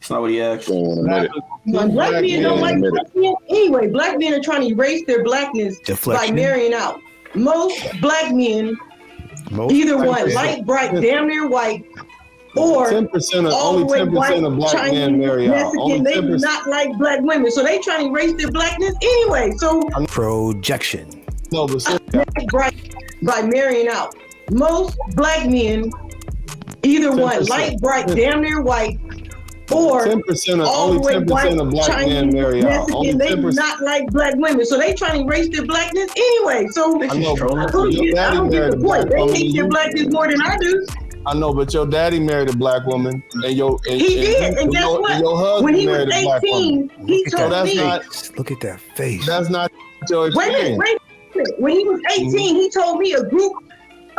That's not what he asked. Black men don't like black men anyway. Black men are trying to erase their blackness by marrying out. Most black men either want light, bright, damn near white, or 10% all the way white, of black Chinese, men marry out. Mexican. They do not like black women, so they trying to erase their blackness anyway. So projection. No, but bright by marrying out. Most black men either want light, bright, damn near white, or 10% all the way white, of black Chinese, men marry out. Mexican. They do not like black women, so they trying to erase their blackness anyway. So I don't get the point. They hate their blackness more than I do. I know, but your daddy married a black woman, and he did. And guess what? Your husband when he married was a black 18, woman. he told me. Look at that face. That's not your experience. Wait a minute. When he was 18, he told me a group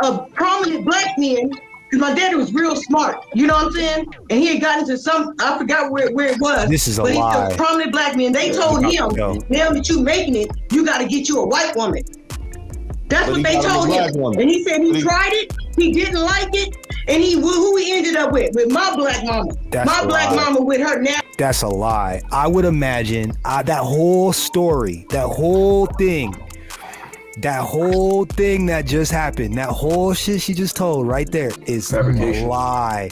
of prominent black men, because my daddy was real smart, you know what I'm saying? And he had gotten into some, I forgot where it was. This is a but lie. But prominent black men, they told him, now that you making it, you got to get you a white woman. That's what they told him. And he said he tried it, he didn't like it, and who he ended up with my black mama. My black mama with her now. That's a lie. I would imagine that whole story, that whole thing that just happened, that whole shit she just told right there is a lie.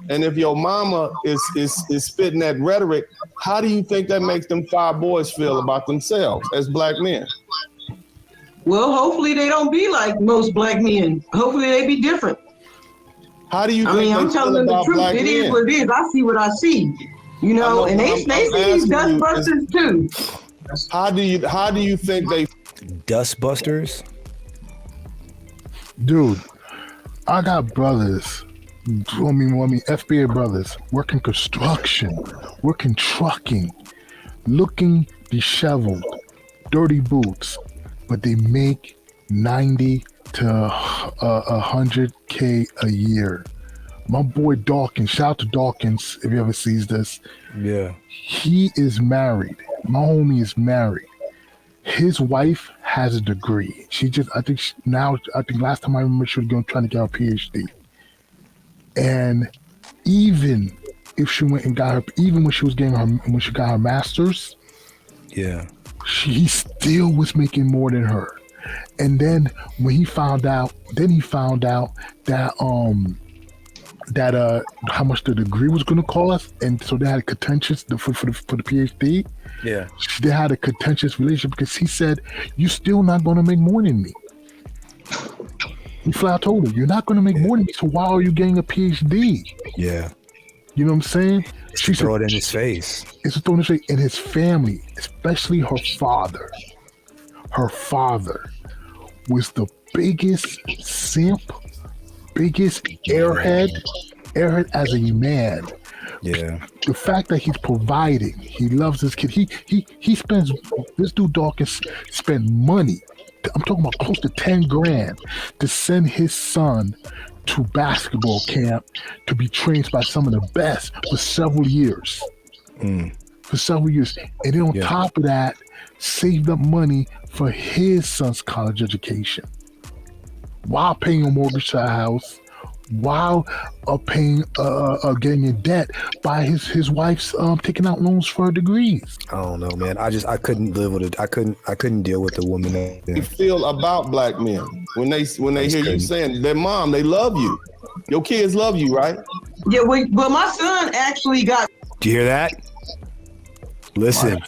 And if your mama is spitting that rhetoric, how do you think that makes them 5 boys feel about themselves as black men? Well, hopefully they don't be like most black men. Hopefully they be different. How do you think I'm telling them the truth. It is what it is. I see what I see. You know, and they see these dustbusters too. How do you think they dustbusters? Dude, I got brothers. I mean, FBA brothers working construction, working trucking, looking disheveled, dirty boots, but they make 90 to 100K a year. My boy Dawkins, shout out to Dawkins if he ever sees this. Yeah, he is married. My homie is married. His wife has a degree. I think last time I remember she was trying to get her PhD. And even if she went and got her, even when she got her master's, yeah, he still was making more than her. And then when he found out that how much the degree was going to cost, and so they had a contentious for the PhD. Yeah, they had a contentious relationship because he said, "You're still not going to make more than me." He flat told her, "You're not going to make more than me, so why are you getting a PhD?" Yeah. You know what I'm saying? She throw it in his face. It's a throw in his face. And his family, especially her father. Her father was the biggest simp, biggest airhead as a man. Yeah. The fact that he's providing, he loves his kid. He spends, this dude Dawkins spend money. I'm talking about close to 10 grand to send his son to basketball camp to be trained by some of the best for several years. For several years. And then on top of that, saved up money for his son's college education while paying a mortgage to a house, while getting in debt by his wife's taking out loans for her degrees. I don't know, man. I couldn't live with it. I couldn't deal with the woman. They feel about black men when they hear you saying their mom, they love you. Your kids love you, right? Yeah, but my son actually got. Do you hear that? Listen.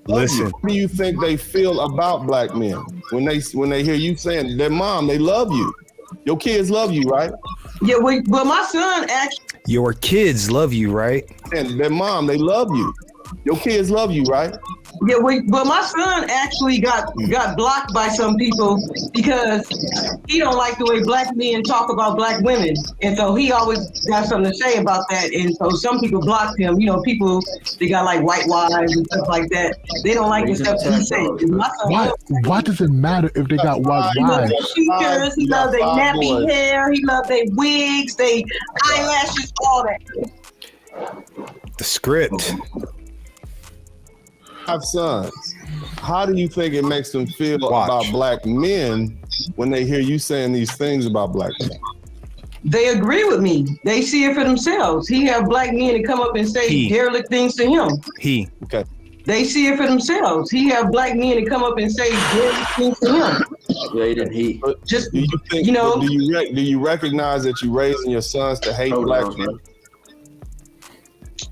Listen. What do you think they feel about black men when they hear you saying their mom, they love you? Your kids love you, right? Yeah, but my son actually. Your kids love you, right? And their mom, they love you. Your kids love you, right? Yeah, but my son actually got blocked by some people because he don't like the way black men talk about black women, and so he always got something to say about that. And so some people blocked him. You know, people they got like white wives and stuff like that. They don't like the stuff he says. Why does it matter if they got white He loves wives? their features. He loves their nappy hair. He loves their wigs, their eyelashes, all that. The script. Have sons. How do you think it makes them feel about black men when they hear you saying these things about black men? They agree with me. They see it for themselves. He have black men that come up and say derelict things to him. Okay. They see it for themselves. He have black men that come up and say derelict things to him. He. Just do you think, you know? Do you recognize that you're raising your sons to hate black men?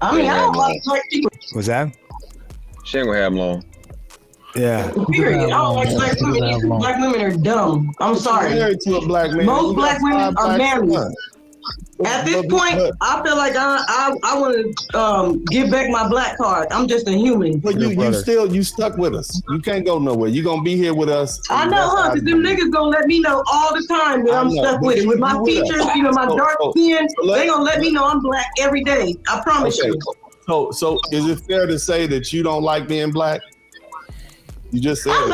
I mean, I don't like black people. Was that? She ain't gonna have them long. Yeah. Period. I don't like black women. Black women are dumb. I'm sorry. Married to a black man. Most black women are married. At this point, I feel like I want to give back my black card. I'm just a human. But you stuck with us. You can't go nowhere. You gonna be here with us. I know, huh? Because them niggas gonna let me know all the time that I'm stuck with it. With my features, you know, my dark skin, they gonna let me know I'm black every day. I promise you. So is it fair to say that you don't like being black? You just said I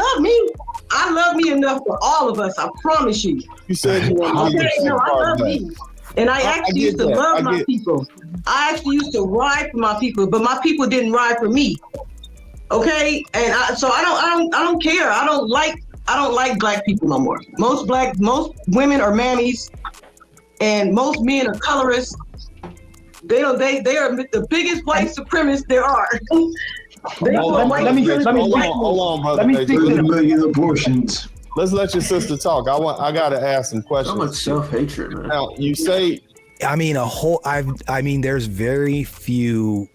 love me enough for all of us. I promise you. You said you want to I love me. And I actually used to love my people. I actually used to ride for my people, but my people didn't ride for me. Okay? And I don't care. I don't like black people no more. Most women are mammies and most men are colorists. They are the biggest white supremacists there are. Let me speak to the million abortions. Let's let your sister talk. I gotta ask some questions. How much self-hatred, man? Now you say, I mean, there's very few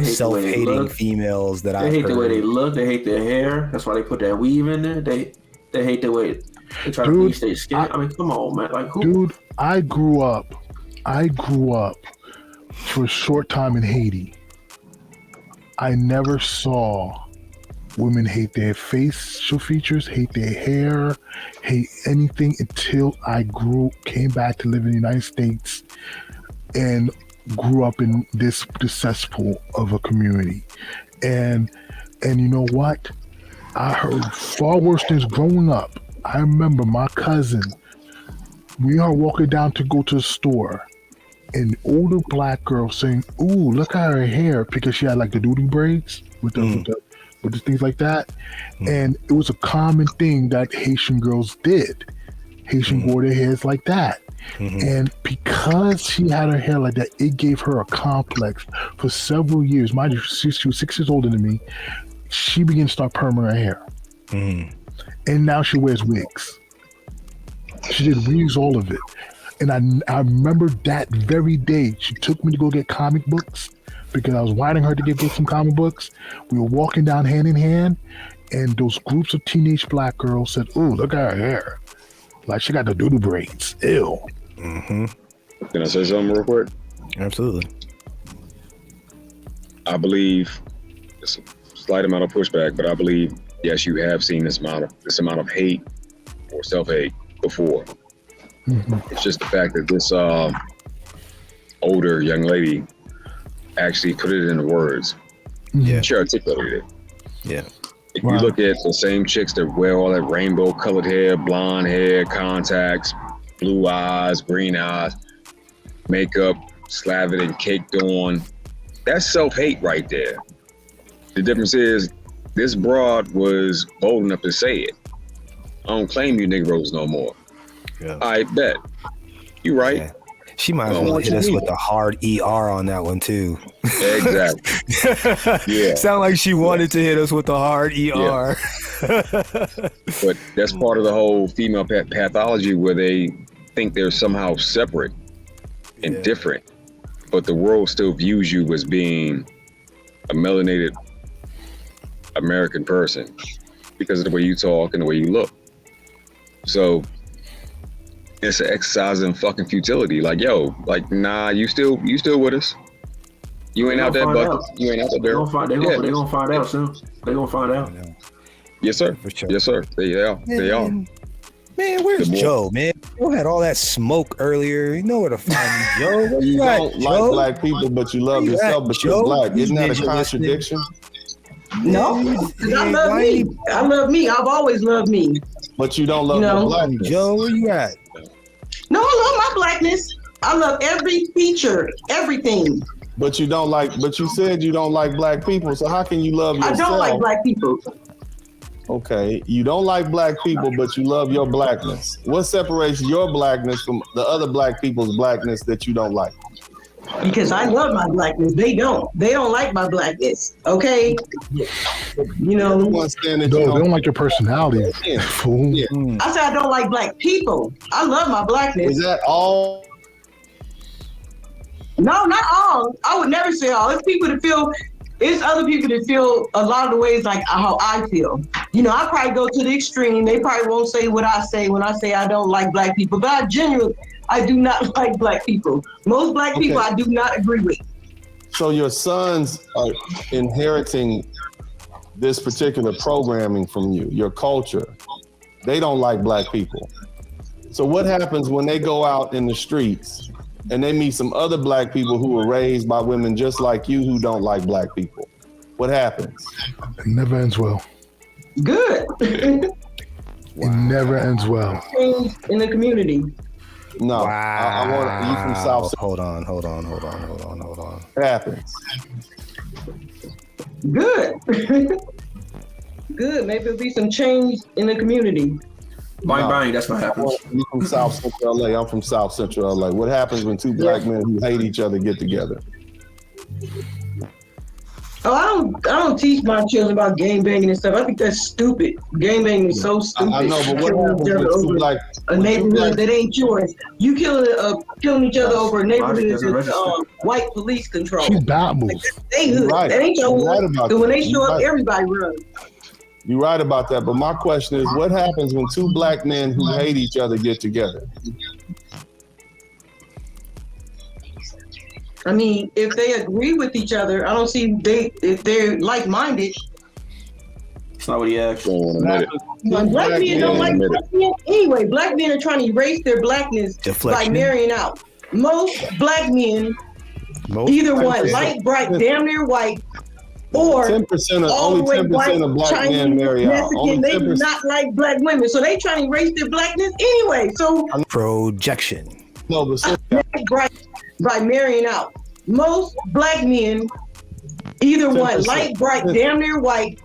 self-hating females that I hate. The way they look. They hate their hair. That's why they put that weave in there. They hate the way they try to bleach their skin. I mean, come on, man. Like, who? Dude, I grew up for a short time in Haiti. I never saw women hate their facial features, hate their hair, hate anything until I came back to live in the United States and grew up in this cesspool of a community. And you know what? I heard far worse things growing up. I remember my cousin, we are walking down to go to the store, an older black girl saying, "Ooh, look at her hair," because she had like the doodoo braids with the things like that. And it was a common thing that Haitian girls did. Haitian wore their hairs like that. And because she had her hair like that, it gave her a complex for several years. Mind you, she was 6 years older than me. She began to start perming her hair. And now she wears wigs. She did wigs, all of it. And I remember that very day, she took me to go get comic books because I was wanting her to get some comic books. We were walking down hand in hand, and those groups of teenage black girls said, "Ooh, look at her hair. Like, she got the doodoo braids. Ew." Can I say something real quick? Absolutely. I believe it's a slight amount of pushback, but I believe, yes, you have seen this amount of hate or self-hate before. It's just the fact that this older young lady actually put it into words. She articulated it. Yeah. If you look at the same chicks that wear all that rainbow colored hair, blonde hair, contacts, blue eyes, green eyes, makeup, slathered and caked on, that's self-hate right there. The difference is this broad was bold enough to say it. I don't claim you Negroes no more. Yeah. I bet. You right. Yeah. She might as well hit us with a hard ER on that one too. Exactly. Yeah. Sound like she wanted to hit us with a hard ER. Yeah. But that's part of the whole female pathology where they think they're somehow separate and different, but the world still views you as being a melanated American person because of the way you talk and the way you look. So it's an exercise in fucking futility. Like, yo, like, nah, you still with us. You ain't out there, Bucket. You ain't out there, Daryl. They gonna find out soon. They gonna find out. Yes, sir. For sure. Yes, sir. They are. Man, where's Joe, man? Joe had all that smoke earlier. You know where to find me, Joe. Where You at, don't Joe? like black people, but you love yourself, but you're black. Isn't that a contradiction? No, I love me. I love me. I've always loved me. But you don't love your blackness. Joe, where you at? No, I love my blackness. I love every feature, everything. But you don't like. But you said you don't like black people. So how can you love yourself? I don't like black people. Okay, you don't like black people, but you love your blackness. What separates your blackness from the other black people's blackness that you don't like? Because I love my blackness. They don't. They don't like my blackness. Okay. You know. They don't like your personality. Fool. Yeah. I said I don't like black people. I love my blackness. Is that all? No, not all. I would never say all. It's people that feel. It's other people that feel a lot of the ways like how I feel. You know, I probably go to the extreme. They probably won't say what I say when I say I don't like black people. But I do not like black people. Most black people I do not agree with. So your sons are inheriting this particular programming from you, your culture. They don't like black people. So what happens when they go out in the streets and they meet some other black people who were raised by women just like you who don't like black people? What happens? It never ends well. Good. It never ends well. In the community. No, Wow. I want you from South. Hold on. What happens? Good. Good. Maybe it'll be some change in the community. Bang, that's what happens. You from South Central LA. I'm from South Central LA. What happens when two black men who hate each other get together? Oh, I don't teach my children about gang banging and stuff. I think that's stupid. Gang banging is so stupid. I know, but what happens when two black a neighborhood that ain't yours? You killing each other over a neighborhood that's white police control. She babbles. Like, they hood. That ain't your hood. So when they show up, everybody runs. You're right about that, but my question is, what happens when two black men who hate each other get together? I mean, if they agree with each other, I don't see if they're like-minded. That's not what he asked. Black men don't like black men anyway. Black men are trying to erase their blackness by marrying out. Most black men either want light, bright, damn near white, or 10% all the way white, of black Chinese, men marry out. Mexican. They do not like black women, so they trying to erase their blackness anyway. So projection. No, but by marrying out. Most black men either want light, bright, damn near white,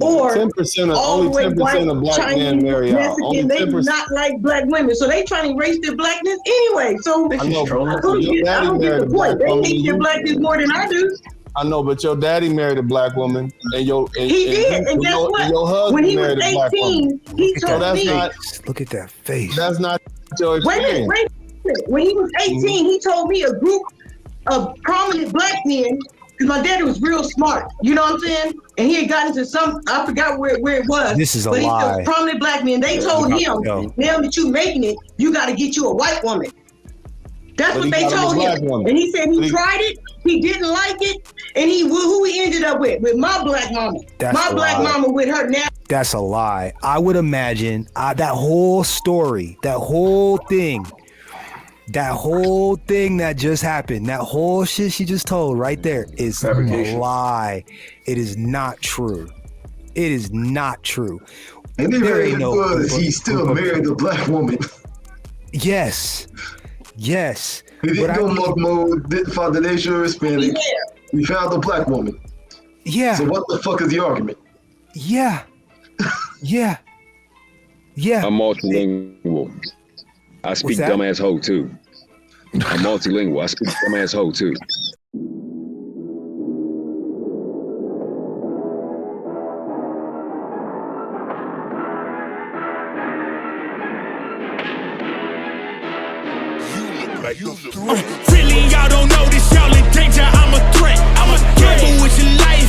or 10% all the way white, of black Chinese, men marry out. Mexican. They do not like black women, so they trying to erase their blackness anyway. So I don't get the point. They hate their blackness more than I do. I know, but your daddy married a black woman, and he did. And guess what? Your husband when he was married a black 18, woman. he told me. Look at that face. That's not your experience. Wait a minute. When he was 18, he told me a group of prominent black men, because my daddy was real smart, you know what I'm saying? And he had gotten into some, I forgot where it was. This is a but lie. He prominent black men, they told him, now that you making it, you got to get you a white woman. That's what they told him. And he said he tried it, he didn't like it, and who he ended up with my black mama. My black mama with her now. That's a lie. I would imagine that whole story, that whole thing that just happened, that whole shit she just told right there is a lie. It is not true. It is not true. And he still married a black woman. Yes. He didn't go monk mode, didn't find the nation Hispanic. We found a black woman. Yeah. So what the fuck is the argument? Yeah. I'm multilingual. I speak dumbass hoe too. I'm multilingual. I speak dumbass hoe too. Really, y'all don't know this, y'all in danger. I'm a threat. I'm a gamble with your life.